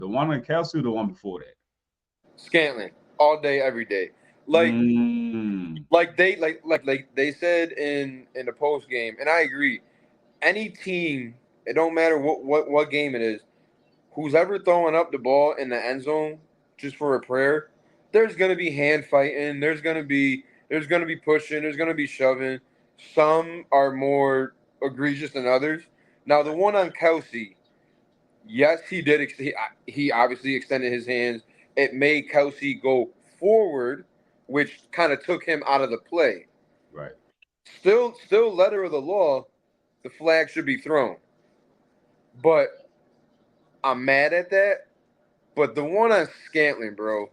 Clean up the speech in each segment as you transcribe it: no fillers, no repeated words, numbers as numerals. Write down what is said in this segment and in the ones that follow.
The one on Kelsey or the one before that? Scantling all day, every day. Like Mm, like they said in the post game, and I agree. Any team, it don't matter what game it is, who's ever throwing up the ball in the end zone just for a prayer, there's gonna be hand fighting. There's gonna be pushing. There's gonna be shoving. Some are more egregious than others. Now the right, one on Kelsey, yes, he did. He obviously extended his hands. It made Kelsey go forward, which kind of took him out of the play. right. Still, letter of the law, the flag should be thrown. But I'm mad at that. But the one on Scantling, bro,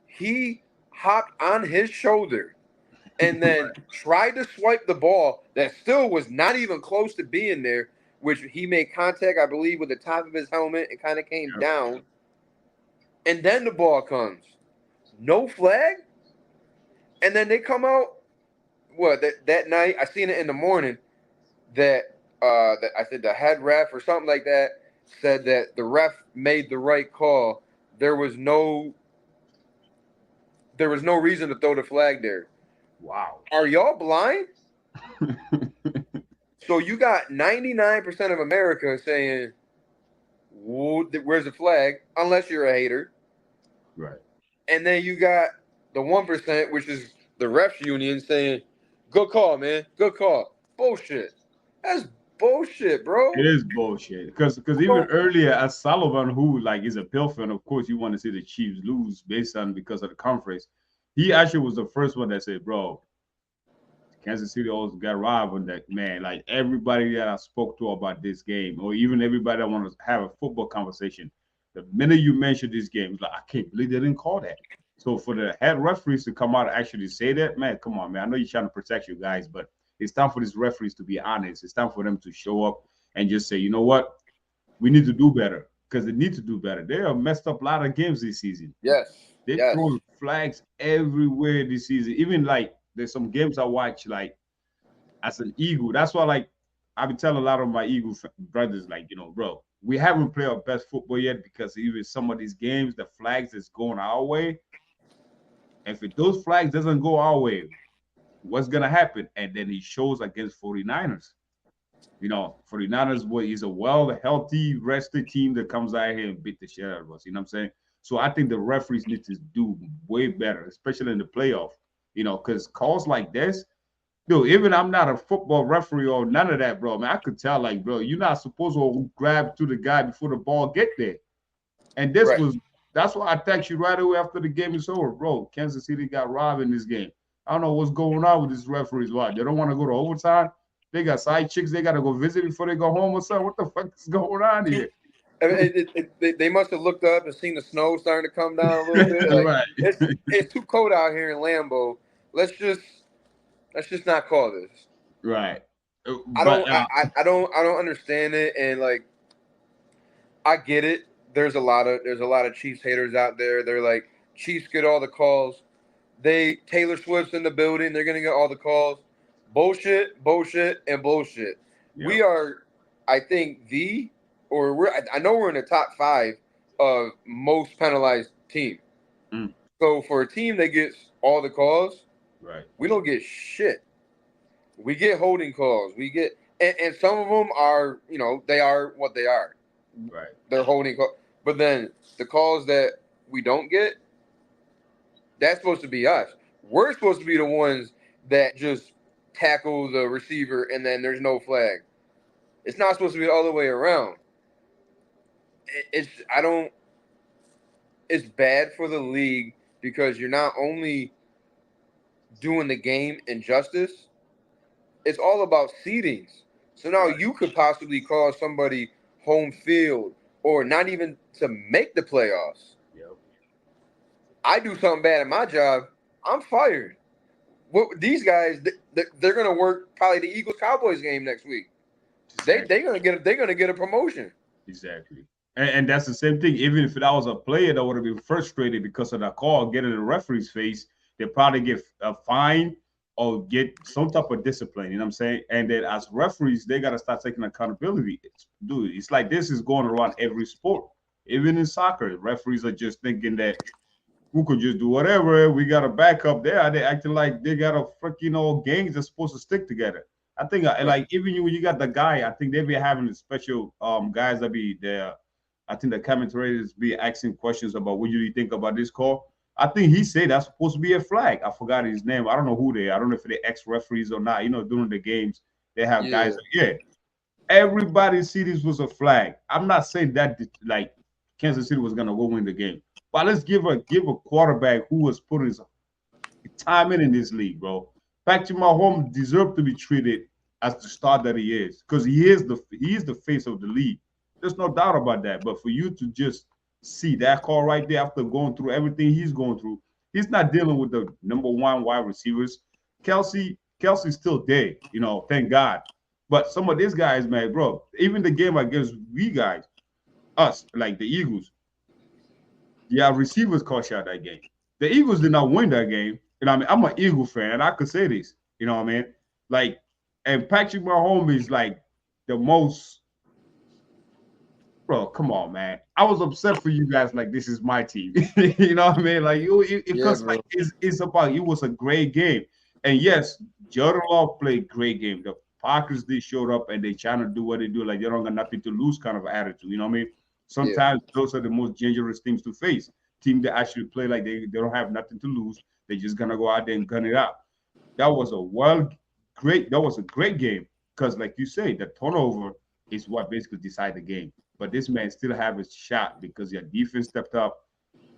he hopped on his shoulder and then tried to swipe the ball that still was not even close to being there, which he made contact, I believe, with the top of his helmet and kind of came Yep. down. And then the ball comes. No flag? And then they come out. What that night? I seen it in the morning that I said the head ref or something like that said that the ref made the right call. There was no there was no reason to throw the flag there. Wow. Are y'all blind? So you got 99% of America saying, "Where's the flag?" Unless you're a hater, Right. and then you got the 1%, which is the refs union, saying, "Good call, man. Good call." Bullshit. That's bullshit, It bro. is bullshit. Because even So, earlier, as Sullivan, who like is a Bill fan, of course you want to see the Chiefs lose based on because of the conference. He actually was the first one that said, "Bro, Kansas City always got robbed on that man." Like everybody that I spoke to about this game, or even everybody that want to have a football conversation, the minute you mention this game, it's like I can't believe they didn't call that. So for the head referees to come out and actually say that, man, come on, man. I know you're trying to protect you guys, but it's time for these referees to be honest. It's time for them to show up and just say, you know what, we need to do better because they need to do better. They have messed up a lot of games this season. yes, They yes. throwing flags everywhere this season. Even like there's some games I watch like as an Eagle. That's why like I've been telling a lot of my Eagle brothers, like, bro, we haven't played our best football yet because even some of these games, the flags is going our way. If those flags doesn't go our way, what's gonna happen? And then he shows against 49ers. 49ers is a healthy, rested team that comes out here and beat the shit out of us. You know what I'm saying? So I think the referees need to do way better, especially in the playoff. Because calls like this, dude, even I'm not a football referee or none of that, bro. Man, I could tell, like, bro, you're not supposed to grab to the guy before the ball get there. And Right. that's why I text you right away after the game is over, bro. Kansas City got robbed in this game. I don't know what's going on with these referees. Why they don't want to go to overtime? They got side chicks they got to go visit before they go home or something. What the fuck is going on here? I mean, they must have looked up and seen the snow starting to come down a little bit. Like Right, it's too cold out here in Lambeau. Let's just let's just not call this. right. I But don't I don't understand it, and like I get it. There's a lot of Chiefs haters out there. They're like, Chiefs get all the calls. They Taylor Swift's in the building. They're gonna get all the calls. Bullshit, bullshit, and bullshit. yeah, We are, I think, I know we're in the top five of most penalized team. mm, So for a team that gets all the calls, right, we don't get shit. We get holding calls. And some of them are, they are what they are. right. They're holding calls. But then the calls that we don't get, that's supposed to be us. We're supposed to be the ones that just tackle the receiver and then there's no flag. It's not supposed to be the other way around. It's I don't. It's bad for the league because you're not only doing the game injustice, it's all about seedings. So now Right. you could possibly cause somebody home field or not even to make the playoffs. Yep. I do something bad at my job, I'm fired. These guys, they're gonna work probably the Eagles Cowboys game next week. They Exactly. they're gonna get a promotion. Exactly. And that's the same thing. Even if that was a player that would have been frustrated because of that call, getting in the referee's face, they probably get a fine or get some type of discipline. You know what I'm saying? And then as referees, they got to start taking accountability. Dude, it's like this is going around every sport. Even in soccer, referees are just thinking that who could just do whatever. We got a backup there. They acting like they got a freaking all gangs that's supposed to stick together. I think Right. like even when you got the guy, I think they be having special guys that be there. I think the commentators be asking questions about what do you think about this call. I think he said that's supposed to be a flag. I forgot his name. I don't know who they are. I don't know if they're ex referees or not. You know, during the games, they have guys. Yeah. Yeah, everybody see this was a flag. I'm not saying that like Kansas City was gonna go win the game, but let's give a quarterback who was putting his time in this league, bro. Patrick Mahomes deserved to be treated as the star that he is, because he is the face of the league. There's no doubt about that. But for you to just see that call right there after going through everything he's going through, he's not dealing with the number one wide receivers. Kelsey's still there, you know, thank God. But some of these guys, man, bro, even the game against we guys, us, like the Eagles, yeah, receivers caught shot that game. The Eagles did not win that game. You know what I mean? I'm an Eagle fan, and I could say this. You know what I mean? Like, and Patrick Mahomes is like the most, bro. Come on, man. I was upset for you guys. Like, this is my team. You know what I mean? Like, Yeah, because like bro. it's about it was a great game, and yes, Jordan Love played great game. The Packers they showed up and they trying to do what they do, like they don't got nothing to lose kind of attitude. You know what I mean? Yeah. Sometimes those are the most dangerous teams to face. Team that actually play like they don't have nothing to lose. They're just gonna go out there and gun it out. That was a great game because, like you say, the turnover is what basically decide the game. But this man still have his shot because your defense stepped up,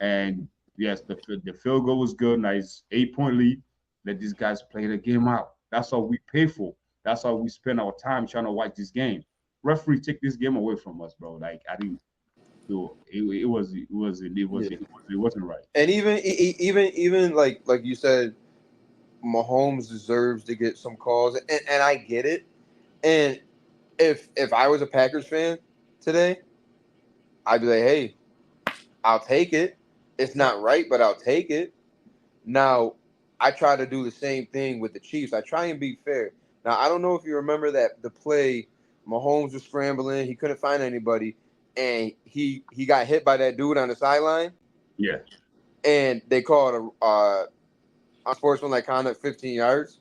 and yes, the field goal was good. Nice 8 point lead. Let these guys play the game out. That's all we pay for. That's all we spend our time trying to watch this game. Referee take this game away from us, bro. Like I didn't do it. Yeah. It wasn't right. And even like you said, Mahomes deserves to get some calls, and I get it. And if I was a Packers fan today, I'd be like, hey, I'll take it. It's not right, but I'll take it. Now, I try to do the same thing with the Chiefs. I try and be fair. Now, I don't know if you remember that the play, Mahomes was scrambling, he couldn't find anybody, and he got hit by that dude on the sideline, Yeah, and they called a unsportsmanlike conduct 15 yards.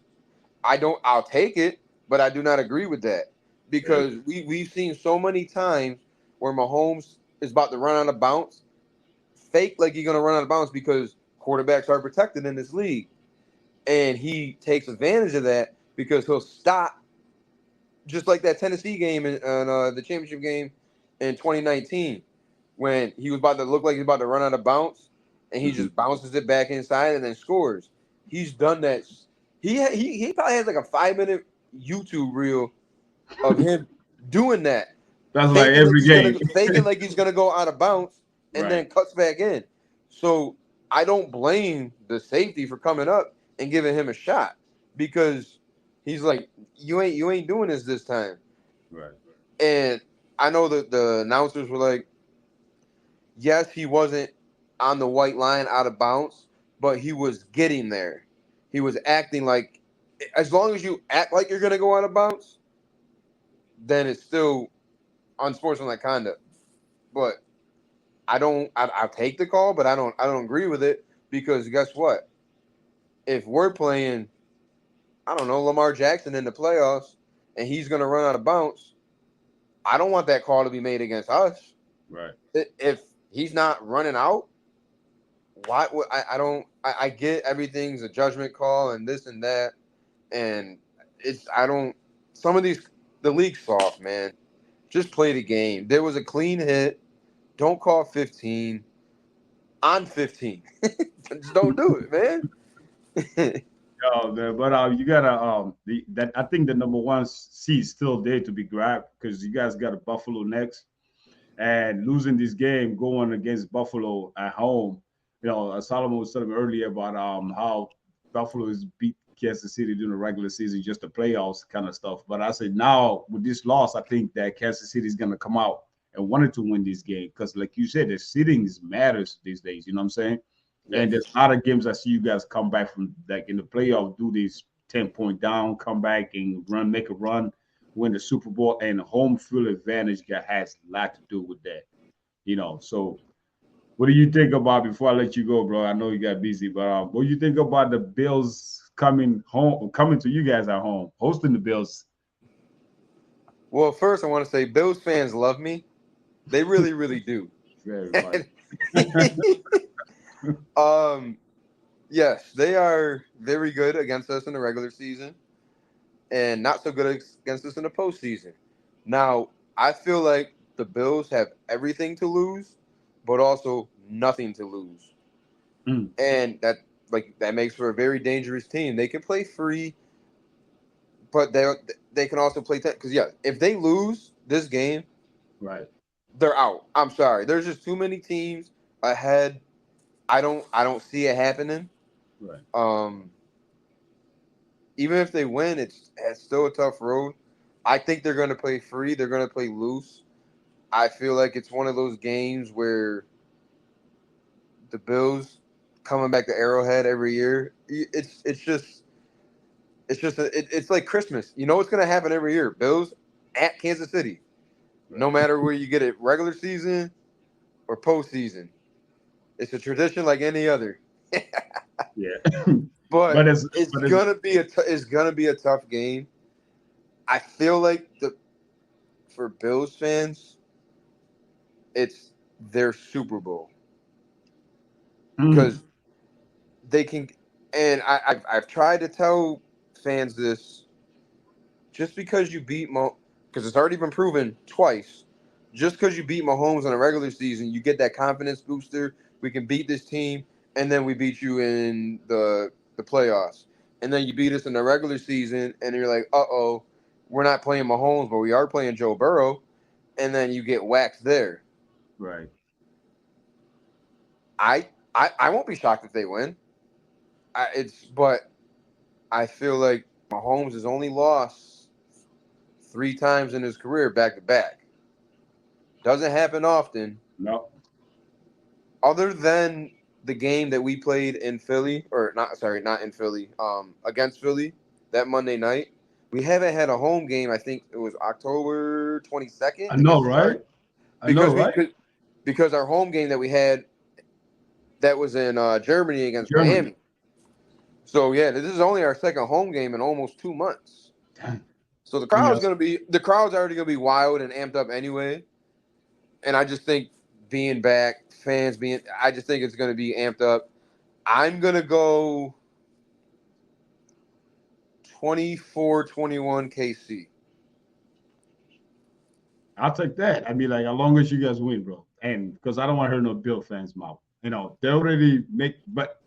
I'll take it, but I do not agree with that really. because we've seen so many times where Mahomes is about to run out of bounds, fake like he's gonna run out of bounds because quarterbacks are protected in this league, and he takes advantage of that because he'll stop, just like that Tennessee game in the championship game in 2019 when he was about to look like he's about to run out of bounds, and he Mm-hmm. just bounces it back inside and then scores. He's done that. He probably has like a 5 minute YouTube reel of him doing that, That's like every game. faking like he's gonna go out of bounds, and Right, then cuts back in. So I don't blame the safety for coming up and giving him a shot because he's like, you ain't doing this time. right. And I know that the announcers were like, yes, he wasn't on the white line out of bounds, but he was getting there. He was acting like, as long as you act like you're gonna go out of bounds, then it's still unsportsmanlike conduct. But I'll take the call, but I don't agree with it because guess what? If we're playing, I don't know, Lamar Jackson in the playoffs and he's gonna run out of bounds, I don't want that call to be made against us. Right. If he's not running out, why would I don't I get everything's a judgment call and this and that, and it's I don't some of these the league's soft, man. Just play the game. There was a clean hit. Don't call 15 on 15. Just don't do it, man. Oh man, but you gotta that I think the number one seed is still there to be grabbed because you guys got a Buffalo next and losing this game going against Buffalo at home. You know, Solomon was telling me earlier about how Buffalo is beat Kansas City during the regular season, just the playoffs kind of stuff. But I said now with this loss, I think that Kansas City is gonna come out and wanted to win this game because, like you said, the seedings matters these days. You know what I'm saying? And Yes. there's a lot of games I see you guys come back from, like in the playoff, do these 10 point down, come back and run, make a run, win the Super Bowl, and home field advantage has a lot to do with that. So what do you think about before I let you go, bro? I know you got busy, but what do you think about the Bills coming home, coming to you guys at home, hosting the Bills? Well, first I want to say Bills fans love me. They really, really do. Very much. um, yes, they are very good against us in the regular season, and not so good against us in the postseason. Now, I feel like the Bills have everything to lose, but also nothing to lose, Mm, and that makes for a very dangerous team. They can play free, but they can also play because yeah, if they lose this game, right, they're out. I'm sorry. There's just too many teams ahead. I don't see it happening. right. Um, Even if they win, it's still a tough road. I think they're going to play free. They're going to play loose. I feel like it's one of those games where the Bills coming back to Arrowhead every year. It's like Christmas. You know what's going to happen every year. Bills at Kansas City. No Right. matter where you get it, regular season or postseason, it's a tradition like any other. Yeah. But but it's it's but it's gonna be it's gonna be a tough game. I feel like the for Bills fans, it's their Super Bowl mm, because they can. And I've tried to tell fans this: just because you beat because it's already been proven twice. Just because you beat Mahomes in a regular season, you get that confidence booster. We can beat this team, and then we beat you in the playoffs, and then you beat us in the regular season, and you're like, we're not playing Mahomes, but we are playing Joe Burrow, and then you get waxed there. right. I won't be shocked if they win. But I feel like Mahomes has only lost 3 times in his career back to back. Doesn't happen often. No, Other than the game that we played in Philly, or not, sorry, not in Philly, against Philly that Monday night, we haven't had a home game. I think it was October 22nd I know, against the right? Chargers I know, because we right? could because our home game that we had that was in Germany against Germany. Miami. So yeah, this is only our second home game in almost 2 months. Dang. So And yes, the crowd's already gonna be wild and amped up anyway. And I just think being back, fans being, I just think it's gonna be amped up. I'm gonna go 24-21 KC. I'll take that. I mean, like, as long as you guys win, bro. And because I don't want to hurt no Bill fans' mouth. They already make, but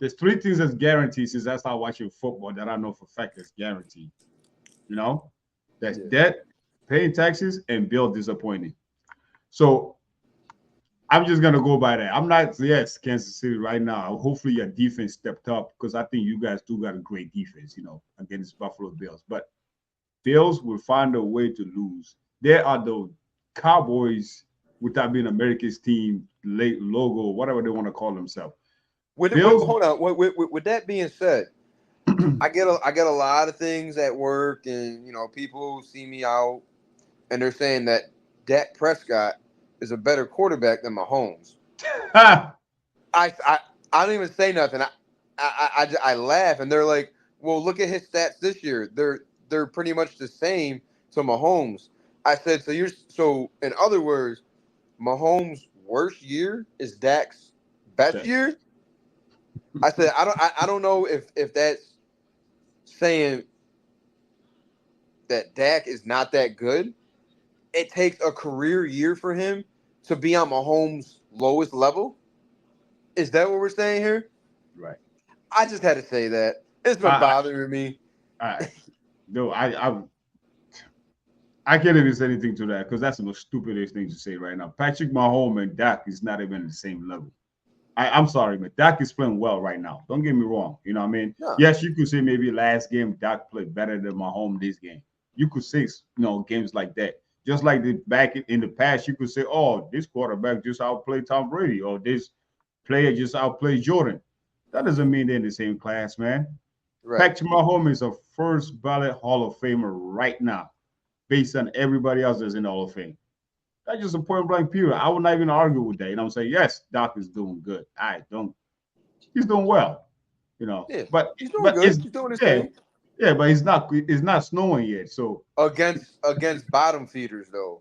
there's three things that's guaranteed since I started watching football that I know for a fact is guaranteed. You know, that's Yeah. debt, paying taxes, and Bill disappointing. So I'm just gonna go by that. I'm not yes, Kansas City right now. Hopefully your defense stepped up because I think you guys do got a great defense, against Buffalo Bills. But Bills will find a way to lose. They are the Cowboys without being America's team, late logo, whatever they want to call themselves. Bills, Hold on. With that being said, I get a lot of things at work, and people see me out, and they're saying that Dak Prescott is a better quarterback than Mahomes. ah, I I, I don't even say nothing. I laugh, and they're like, "Well, look at his stats this year. They're pretty much the same to Mahomes." I said, "So in other words, Mahomes' worst year is Dak's best year." I said, I don't know if that's saying that Dak is not that good. It takes a career year for him to be on Mahomes' lowest level. Is that what we're saying here? right. I just had to say that. It's been I, bothering me. I, no, I can't even say anything to that because that's the most stupidest thing to say right now. Patrick Mahomes and Dak is not even the same level. I'm sorry, but Dak is playing well right now. Don't get me wrong. You know what I mean? No, Yes, you could say maybe last game Dak played better than Mahomes this game. You could say, games like that. Just like the back in the past, you could say, oh, this quarterback just outplayed Tom Brady, or this player just outplayed Jordan. That doesn't mean they're in the same class, man. right. Patrick Mahomes is a first ballot Hall of Famer right now, based on everybody else that's in the Hall of Fame. That's just a point blank period. I would not even argue with that. You know what I'm saying? Yes, Doc is doing good. I don't. He's doing well. You know, Yeah, but he's doing but good. it's He's doing his yeah thing yeah, but it's not snowing yet. So against bottom feeders though.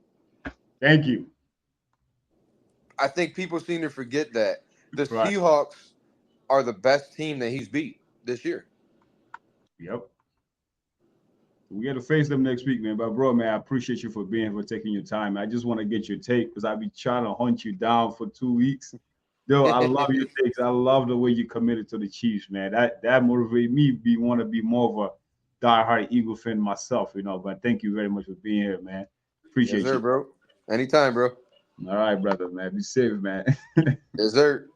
thank you. I think people seem to forget that the Right. Seahawks are the best team that he's beat this year. Yep. We got to face them next week, man. But bro, man, I appreciate you for being here, for taking your time. I just want to get your take because I've been trying to hunt you down for 2 weeks. Yo, I love your takes. I love the way you committed to the Chiefs, man. That motivated me want to be more of a diehard Eagle fan myself, you know. But thank you very much for being here, man. Yes, Appreciate sir, you. bro. Anytime, bro. All right, brother, man. Be safe, man. Yes, sir.